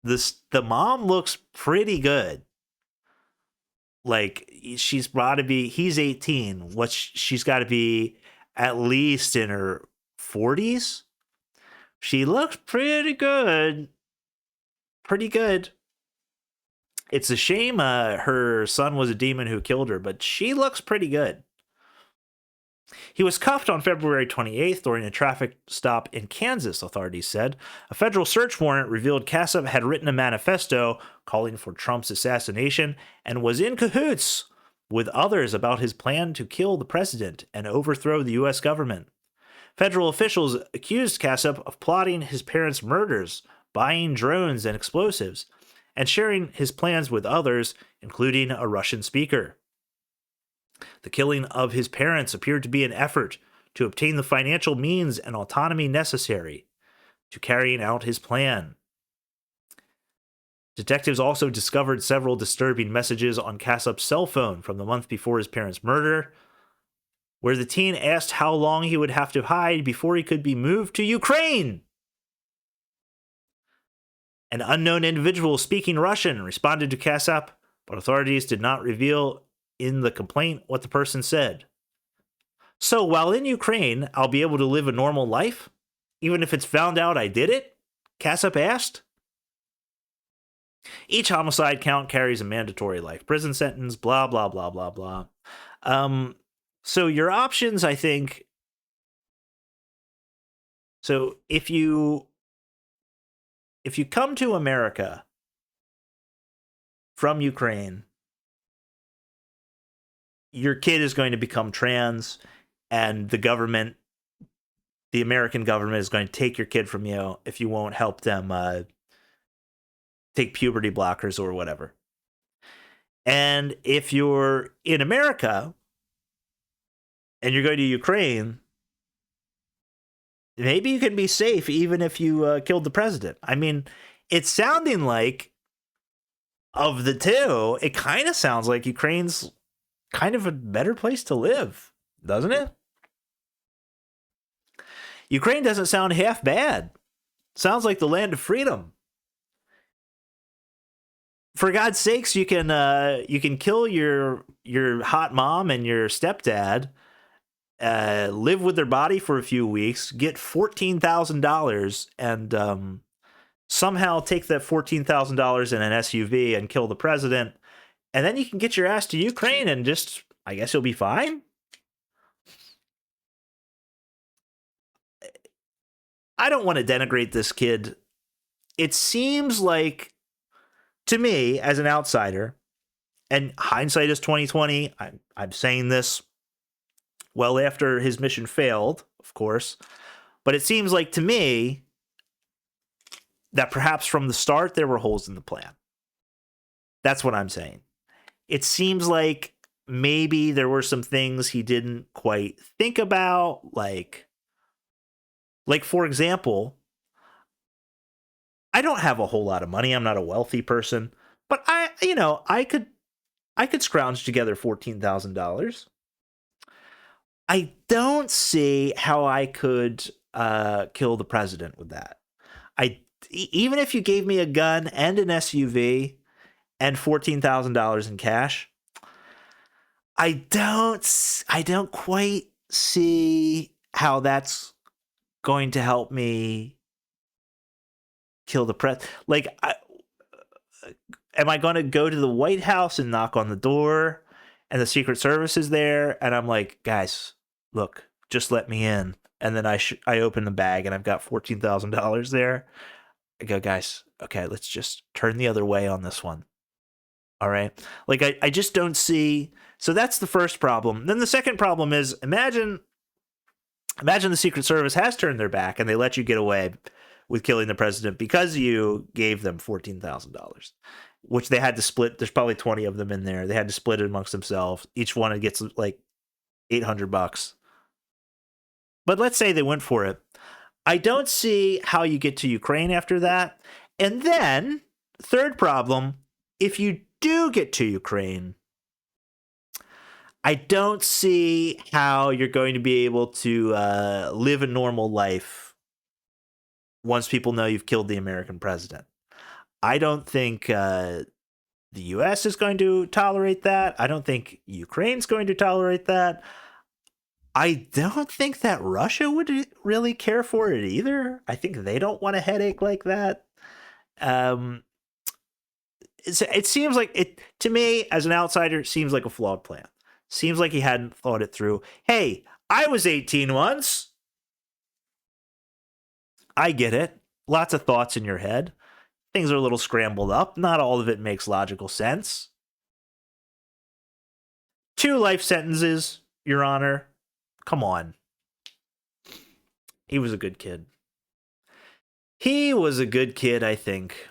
The mom looks pretty good. Like, he's 18. She's got to be at least in her 40s. She looks pretty good. Pretty good. It's a shame her son was a demon who killed her, but she looks pretty good. He was cuffed on February 28th during a traffic stop in Kansas, authorities said. A federal search warrant revealed Casap had written a manifesto calling for Trump's assassination and was in cahoots with others about his plan to kill the president and overthrow the U.S. government. Federal officials accused Casap of plotting his parents' murders, buying drones and explosives, and sharing his plans with others, including a Russian speaker. The killing of his parents appeared to be an effort to obtain the financial means and autonomy necessary to carrying out his plan. Detectives also discovered several disturbing messages on Casap's cell phone from the month before his parents' murder, where the teen asked how long he would have to hide before he could be moved to Ukraine. An unknown individual speaking Russian responded to Casap, but authorities did not reveal in the complaint what the person said. So while in Ukraine, I'll be able to live a normal life, even if it's found out I did it? Casap asked. Each homicide count carries a mandatory life prison sentence, blah, blah, blah, blah, blah. So your options, I think. So if you come to America from Ukraine, your kid is going to become trans, and the American government is going to take your kid from you if you won't help them take puberty blockers or whatever. And if you're in America and you're going to Ukraine, maybe you can be safe even if you killed the president. I mean, it's sounding like, of the two, it kind of sounds like Ukraine's kind of a better place to live, doesn't it? Ukraine doesn't sound half bad. Sounds like the land of freedom. For God's sakes, you can kill your hot mom and your stepdad, live with their body for a few weeks, get $14,000, and somehow take that $14,000 in an SUV and kill the president, and then you can get your ass to Ukraine and just, I guess you'll be fine. I don't want to denigrate this kid. It seems like, to me, as an outsider, and hindsight is 2020. I'm saying this well after his mission failed, of course, but it seems like to me that perhaps from the start there were holes in the plan. That's what I'm saying. It seems like maybe there were some things he didn't quite think about, like for example, I don't have a whole lot of money. I'm not a wealthy person, but I could scrounge together $14,000. I don't see how I could kill the president with that. Even if you gave me a gun and an SUV and $14,000 in cash, I don't quite see how that's going to help me kill the president. Like, am I going to go to the White House and knock on the door, and the Secret Service is there, and I'm like, guys, look, just let me in. And then I open the bag and I've got $14,000 there. I go, guys, okay, let's just turn the other way on this one. All right. Like, I just don't see. So that's the first problem. Then the second problem is, imagine the Secret Service has turned their back and they let you get away with killing the president because you gave them $14,000, which they had to split. There's probably 20 of them in there. They had to split it amongst themselves. Each one gets like $800. But let's say they went for it. I don't see how you get to Ukraine after that. And then, third problem, if you do get to Ukraine, I don't see how you're going to be able to live a normal life once people know you've killed the American president. I don't think the U.S. is going to tolerate that. I don't think Ukraine's going to tolerate that. I don't think that Russia would really care for it either. I think they don't want a headache like that. It seems like it to me, as an outsider, seems like a flawed plan. Seems like he hadn't thought it through. Hey, I was 18 once. I get it. Lots of thoughts in your head. Things are a little scrambled up. Not all of it makes logical sense. 2 life sentences, Your Honor. Come on. He was a good kid. He was a good kid, I think.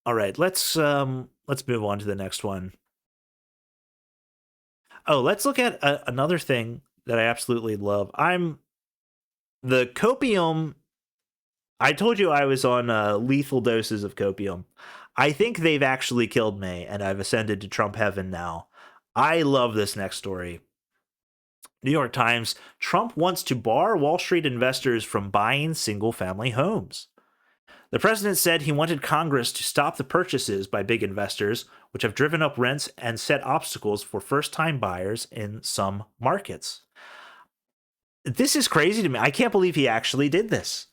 All right, let's move on to the next one. Oh, let's look at another thing that I absolutely love. I'm the copium. I told you I was on lethal doses of copium. I think they've actually killed me, and I've ascended to Trump heaven now. I love this next story. New York Times: Trump wants to bar Wall Street investors from buying single family homes. The president said he wanted Congress to stop the purchases by big investors, which have driven up rents and set obstacles for first time buyers in some markets. This is crazy to me. I can't believe he actually did this.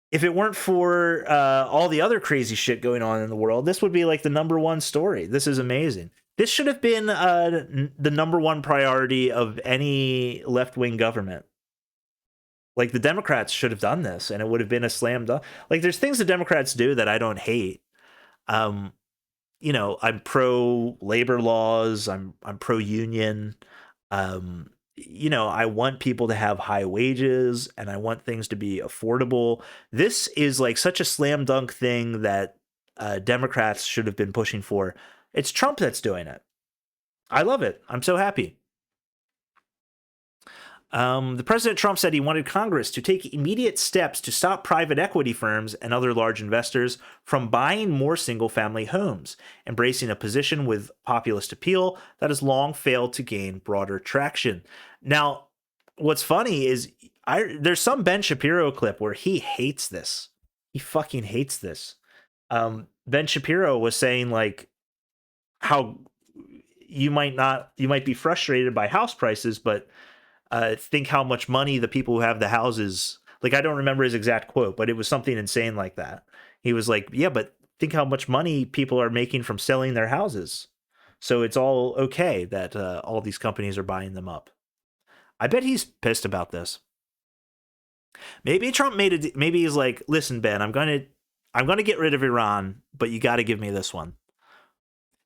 If it weren't for all the other crazy shit going on in the world, this would be like the number one story. This is amazing. This should have been the number one priority of any left wing government. Like, the Democrats should have done this, and it would have been a slam dunk. Like, there's things the Democrats do that I don't hate. Um, I'm pro labor laws. I'm pro union. I want people to have high wages, and I want things to be affordable. This is like such a slam dunk thing that Democrats should have been pushing for. It's Trump that's doing it. I love it. I'm so happy. The President Trump said he wanted Congress to take immediate steps to stop private equity firms and other large investors from buying more single-family homes, embracing a position with populist appeal that has long failed to gain broader traction. Now, what's funny is there's some Ben Shapiro clip where he hates this. He fucking hates this. Ben Shapiro was saying like how you might be frustrated by house prices, but think how much money the people who have the houses, like, I don't remember his exact quote, but it was something insane like that. He was like, yeah, but think how much money people are making from selling their houses. So it's all okay that all these companies are buying them up. I bet he's pissed about this. Maybe Trump maybe he's like, listen, Ben, I'm going to get rid of Iran, but you got to give me this one.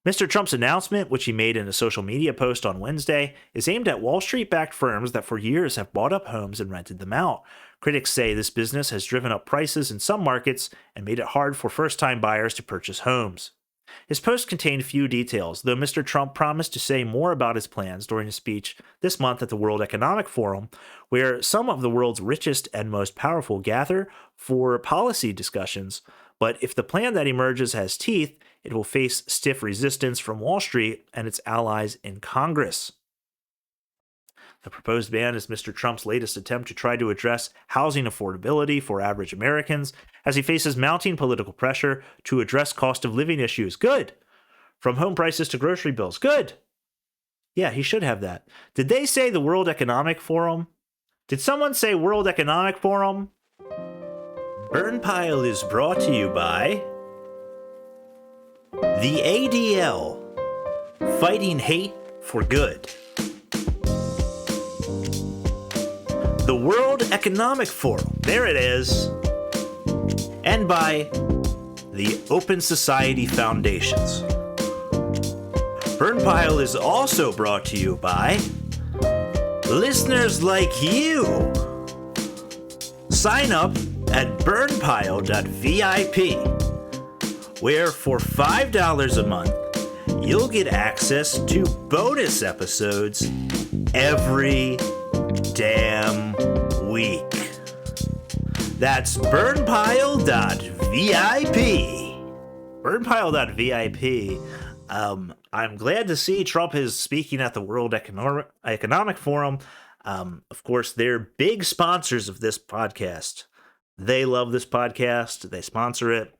Mr. Trump's announcement, which he made in a social media post on Wednesday, is aimed at Wall Street-backed firms that for years have bought up homes and rented them out. Critics say this business has driven up prices in some markets and made it hard for first-time buyers to purchase homes. His post contained few details, though Mr. Trump promised to say more about his plans during a speech this month at the World Economic Forum, where some of the world's richest and most powerful gather for policy discussions. But if the plan that emerges has teeth, it will face stiff resistance from Wall Street and its allies in Congress. The proposed ban is Mr. Trump's latest attempt to try to address housing affordability for average Americans as he faces mounting political pressure to address cost of living issues. Good. From home prices to grocery bills. Good. Yeah, he should have that. Did they say the World Economic Forum? Did someone say World Economic Forum? Burn Pile is brought to you by the ADL, fighting hate for good. The World Economic Forum, there it is. And by the Open Society Foundations. Burn Pile is also brought to you by listeners like you. Sign up at burnpile.vip, where for $5 a month, you'll get access to bonus episodes every damn week. That's burnpile.vip. Burnpile.vip. I'm glad to see Trump is speaking at the World Economic Forum. Of course, they're big sponsors of this podcast. They love this podcast. They sponsor it.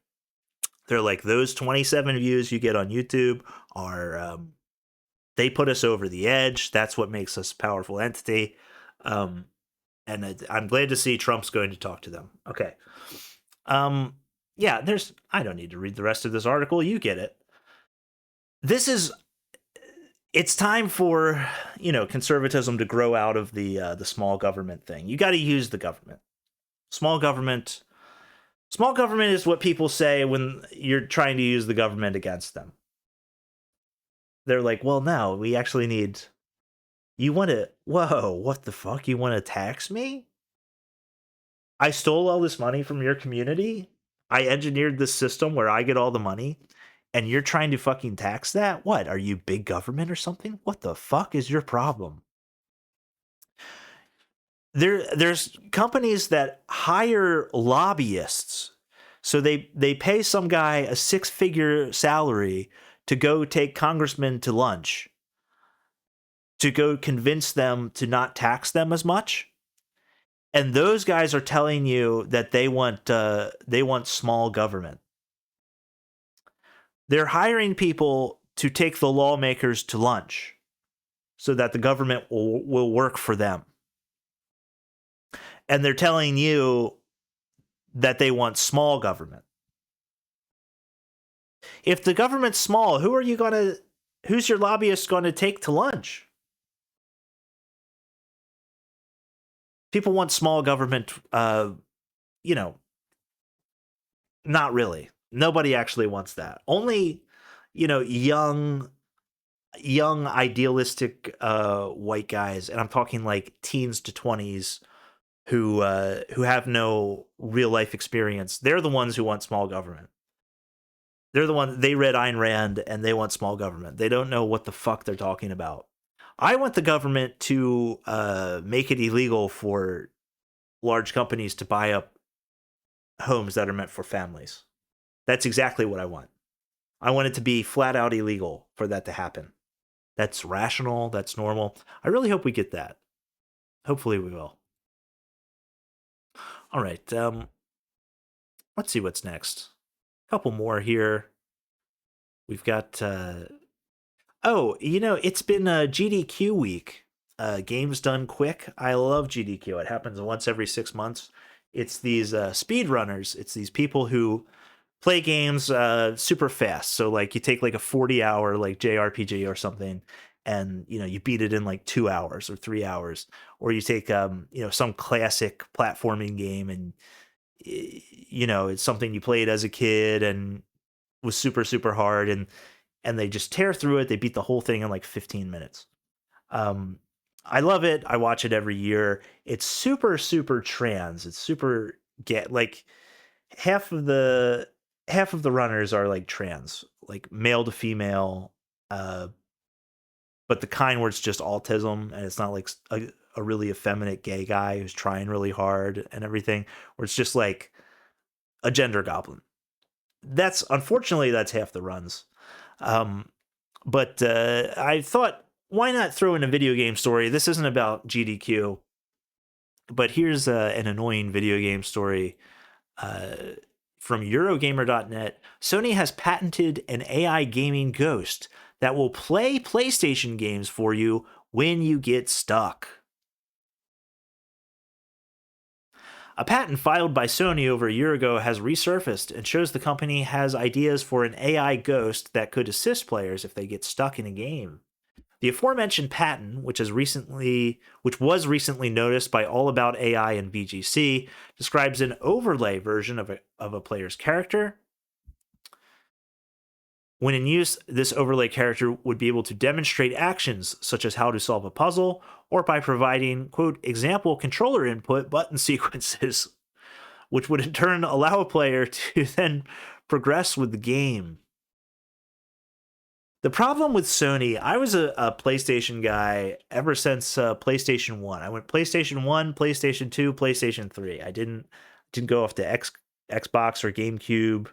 They're like, those 27 views you get on YouTube are, they put us over the edge. That's what makes us a powerful entity. And I'm glad to see Trump's going to talk to them. Okay. Yeah, I don't need to read the rest of this article. You get it. It's time for, conservatism to grow out of the small government thing. You got to use the government. Small government is what people say when you're trying to use the government against them. They're like, well, no, we actually need... Whoa, what the fuck? You want to tax me? I stole all this money from your community? I engineered this system where I get all the money? and you're trying to fucking tax that? What? Are you big government or something? What the fuck is your problem? There's companies that hire lobbyists. So they pay some guy a six-figure salary to go take congressmen to lunch, to go convince them to not tax them as much. And those guys are telling you that they want small government. They're hiring people to take the lawmakers to lunch so that the government will work for them. And they're telling you that they want small government. If the government's small, who's your lobbyist going to take to lunch? People want small government, you know, not really. Nobody actually wants that. Only, young idealistic white guys, and I'm talking like teens to 20s who have no real life experience. They're the ones who want small government. They're the one, they read Ayn Rand and they want small government. They don't know what the fuck they're talking about. I want the government to make it illegal for large companies to buy up homes that are meant for families. That's exactly what I want. I want it to be flat out illegal for that to happen. That's rational. That's normal. I really hope we get that. Hopefully we will. All right. Let's see what's next. A couple more here. We've got it's been GDQ week. Games done quick. I love GDQ. It happens once every 6 months. It's these speed runners. It's these people who play games super fast. So like you take like a 40-hour like JRPG or something, and you beat it in like 2 hours or 3 hours. Or you take some classic platforming game, and it's something you played as a kid and was super super hard, and they just tear through it. They beat the whole thing in like 15 minutes. I love it. I watch it every year. It's super super trans. It's super like half of the runners are like trans, like male to female, but the kind where it's just autism, and it's not like a really effeminate gay guy who's trying really hard and everything, where it's just like a gender goblin. That's unfortunately that's half the runs. But I thought, why not throw in a video game story? This isn't about GDQ, but here's an annoying video game story. From Eurogamer.net, Sony has patented an AI gaming ghost that will play PlayStation games for you when you get stuck. A patent filed by Sony over a year ago has resurfaced and shows the company has ideas for an AI ghost that could assist players if they get stuck in a game. The aforementioned patent, which was recently noticed by All About AI and VGC, describes an overlay version of a player's character. When in use, this overlay character would be able to demonstrate actions such as how to solve a puzzle, or by providing, quote, example controller input button sequences, which would in turn allow a player to then progress with the game. The problem with Sony, I was a PlayStation guy ever since PlayStation 1. I went PlayStation 1, PlayStation 2, PlayStation 3. I didn't go off to Xbox or GameCube.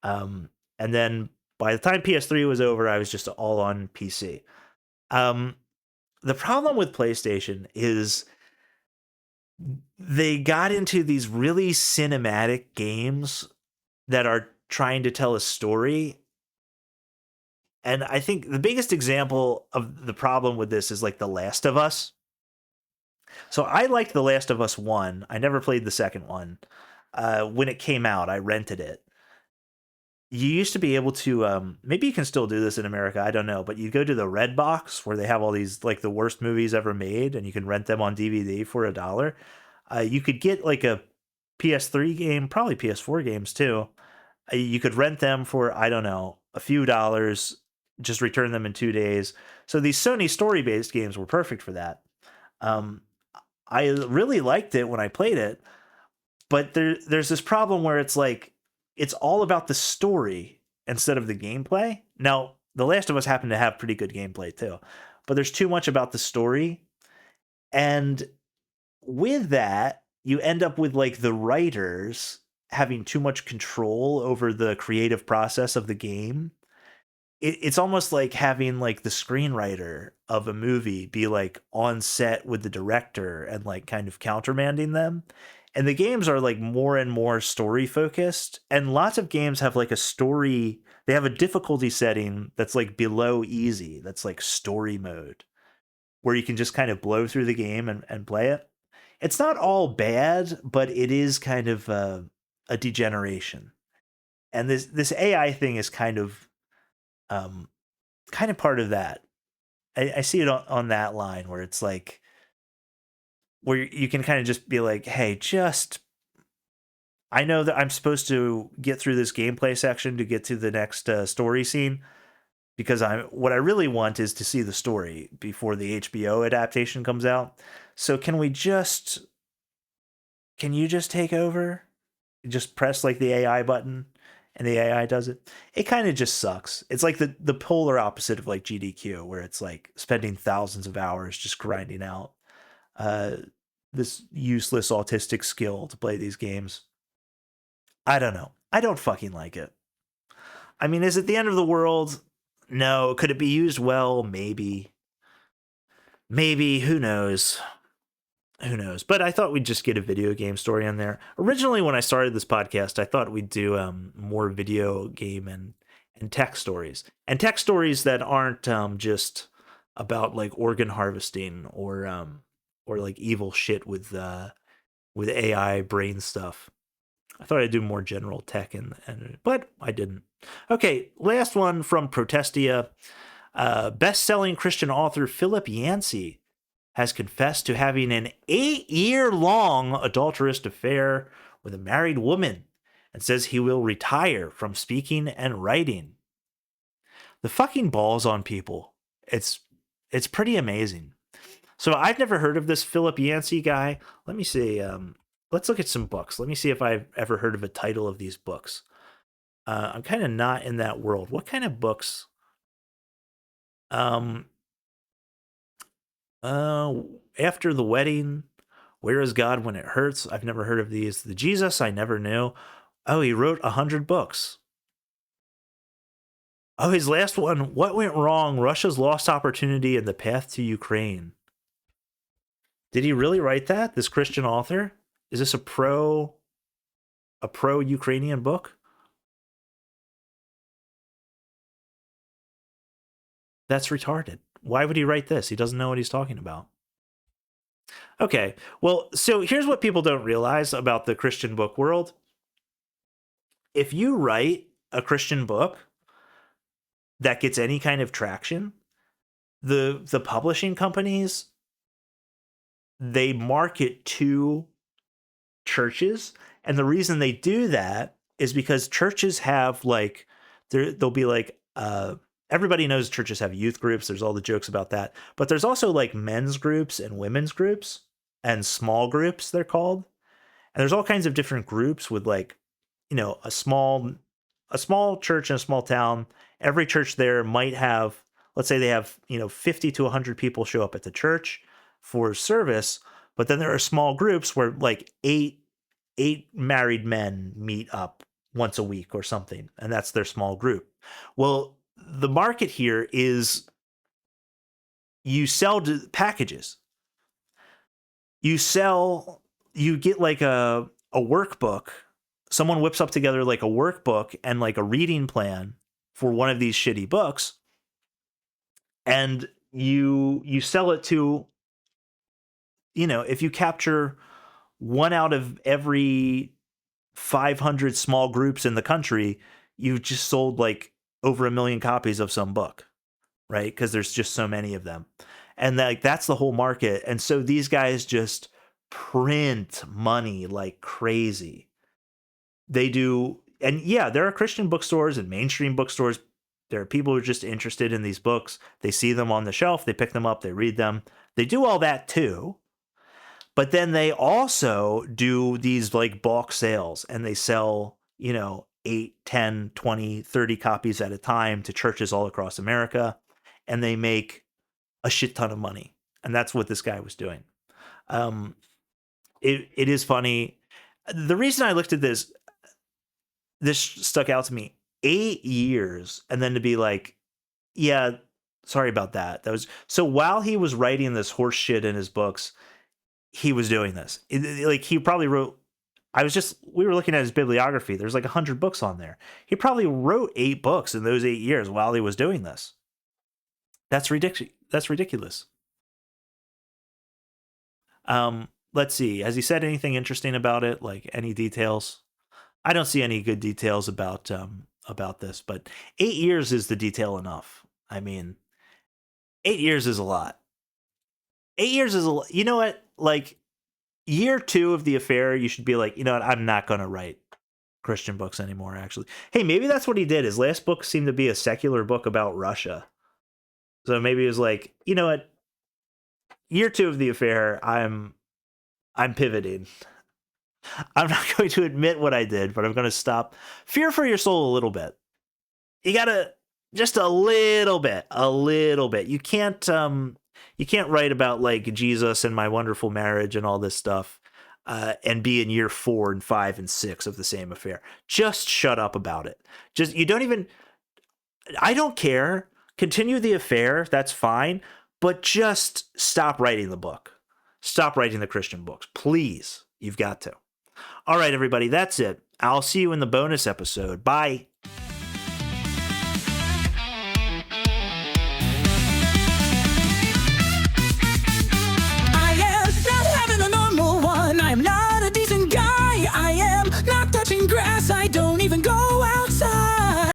And then by the time PS3 was over, I was just all on PC. The problem with PlayStation is they got into these really cinematic games that are trying to tell a story. And I think the biggest example of the problem with this is like The Last of Us. So I liked The Last of Us 1. I never played the second one. When it came out, I rented it. You used to be able to, maybe you can still do this in America, I don't know, but you go to the Red Box where they have all these like the worst movies ever made, and you can rent them on DVD for $1. You could get like a PS3 game, probably PS4 games too. You could rent them for, I don't know, a few dollars, just return them in 2 days. So these Sony story-based games were perfect for that. I really liked it when I played it, but there's this problem where it's like, it's all about the story, instead of the gameplay. Now, The Last of Us happened to have pretty good gameplay too, but there's too much about the story. And with that, you end up with like the writers having too much control over the creative process of the game. It's almost like having like the screenwriter of a movie be like on set with the director and like kind of countermanding them. And the games are like more and more story focused, and lots of games have like a story, they have a difficulty setting that's like below easy, that's like story mode, where you can just kind of blow through the game and play it. It's not all bad, but it is kind of a degeneration. And this AI thing is um, kind of part of that. I see it on that line where it's like, where you can kind of just be like, hey, just, I know that I'm supposed to get through this gameplay section to get to the next story scene, because what I really want is to see the story before the HBO adaptation comes out. So can you just take over? Just press like the AI button and the AI does it. It kind of just sucks. It's like the polar opposite of like GDQ, where it's like spending thousands of hours just grinding out uh, this useless autistic skill to play these games. I don't know. I don't fucking like it. I mean, is it the end of the world? No. Could it be used well? Maybe. Maybe. Who knows? Who knows? But I thought we'd just get a video game story in there. Originally, when I started this podcast, I thought we'd do more video game and tech stories, that aren't just about like organ harvesting or like evil shit with AI brain stuff. I thought I'd do more general tech and but I didn't. Okay, last one from Protestia. Best-selling Christian author Philip Yancey has confessed to having an 8-year-long adulterous affair with a married woman and says he will retire from speaking and writing. The fucking balls on people. It's pretty amazing. So I've never heard of this Philip Yancey guy. Let me see. Let's look at some books. Let me see if I've ever heard of a title of these books. I'm kind of not in that world. What kind of books? Um, After the Wedding, Where is God When It Hurts? I've never heard of these. The Jesus I Never Knew. Oh, he wrote 100 books. Oh, his last one, What Went Wrong? Russia's Lost Opportunity and the Path to Ukraine. Did he really write that? This Christian author? Is this a pro Ukrainian book? That's retarded. Why would he write this? He doesn't know what he's talking about. Okay, well, so here's what people don't realize about the Christian book world. If you write a Christian book that gets any kind of traction, the publishing companies, they market to churches, and the reason they do that is because churches have like they'll be like everybody knows churches have youth groups. There's all the jokes about that, but there's also like men's groups and women's groups and small groups, they're called. And there's all kinds of different groups with like, a small church in a small town. Every church there might have, let's say they have 50 to 100 people show up at the church for service, but then there are small groups where like eight married men meet up once a week or something, and that's their small group. Well, the market here is you sell packages. You get like a workbook. Someone whips up together like a workbook and like a reading plan for one of these shitty books, and you sell it to, if you capture one out of every 500 small groups in the country, you've just sold like over 1 million copies of some book, right? Because there's just so many of them. And that's the whole market. And so these guys just print money like crazy. They do. And yeah, there are Christian bookstores and mainstream bookstores. There are people who are just interested in these books. They see them on the shelf, they pick them up, they read them. They do all that too. But then they also do these like bulk sales, and they sell, 8, 10, 20, 30 copies at a time to churches all across America, and they make a shit ton of money. And that's what this guy was doing. It is funny. The reason I looked at this stuck out to me. 8 years, and then to be like, yeah, sorry about that. That was so while he was writing this horse shit in his books, he was doing this. Like he probably wrote. We were looking at his bibliography. There's like 100 books on there. He probably wrote 8 books in those 8 years while he was doing this. That's ridiculous. That's ridiculous. Let's see. Has he said anything interesting about it? Like any details? I don't see any good details about this, but 8 years is the detail enough. I mean, 8 years is a lot. 8 years is a lot. You know what? Like year 2 of the affair, you should be like, you know what? I'm not going to write Christian books anymore, actually. Hey, maybe that's what he did. His last book seemed to be a secular book about Russia. So maybe he was like, you know what? Year 2 of the affair, I'm pivoting. I'm not going to admit what I did, but I'm going to stop. Fear for your soul a little bit. You gotta just a little bit. You can't write about like Jesus and my wonderful marriage and all this stuff, and be in year 4 and 5 and 6 of the same affair. Just shut up about it. Just you don't even. I don't care. Continue the affair. That's fine, but just stop writing the book. Stop writing the Christian books, please. You've got to. All right, everybody, that's it. I'll see you in the bonus episode. Bye. I am not having a normal one. I am not a decent guy. I am not touching grass. I don't